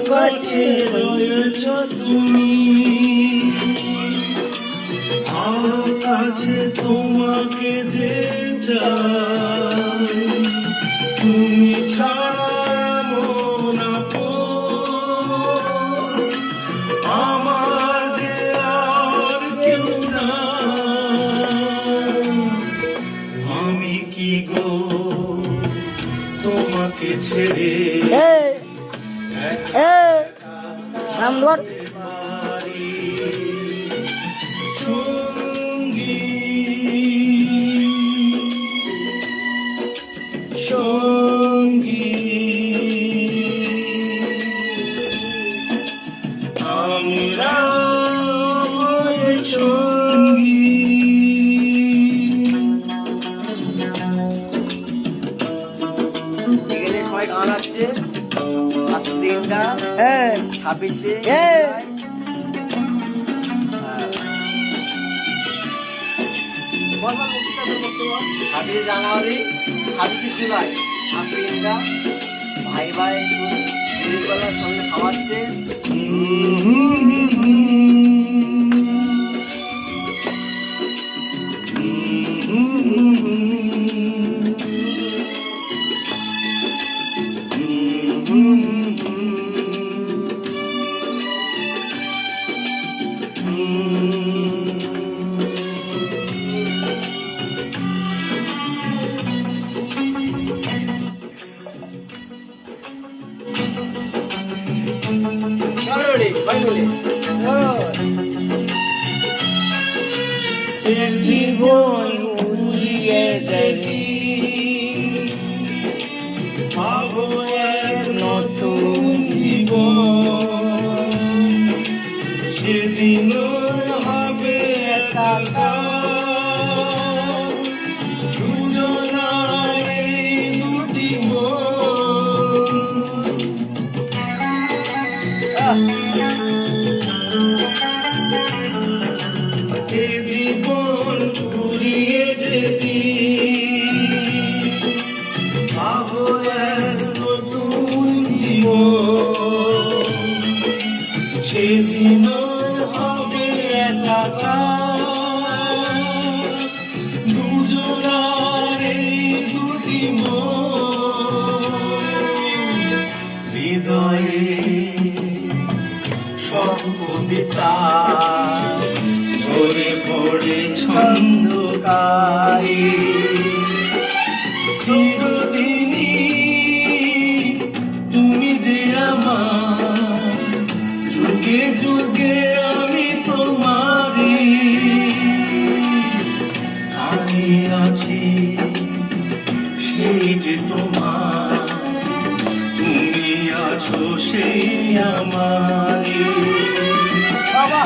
কাছে রয়েছ তুমি, আরো কাছে তোমাকে যে চাই, তুমি ছাড়া এমন আপন আমার যে আর কেউ নাই। আমি কি গো তোমাকে ছেড়ে রামগড় সঙ্গী সঙ্গী আমরা সঙ্গী। এখানে সবাই গান আছে। আজকের দিনটা 26শে জানুয়ারি 26শে জুলাই। আজকের দিনটা ভাই ভাই দিনবেলার সঙ্গে খাওয়াচ্ছে। জীবন উড়িয়ে যেতে পাবো এক নতুন জীবন, সেদিন হবে একাকার দুজনার এই দুটি মন। এ জীবন ঘুরিয়ে যেতে পাবো এক নতুন জীবন, সেদিন হবে একাকার দুজনার এই দুটি মন। হৃদয়ে সব কবিতা ঝরে পড়ে ছন্দকারে, চিরদিনই তুমি যে আমার, যুগে যুগে আমি তোমারই। আমি আছি সেই যে তোমার, তুমি আছো সেই আমারই। বাবা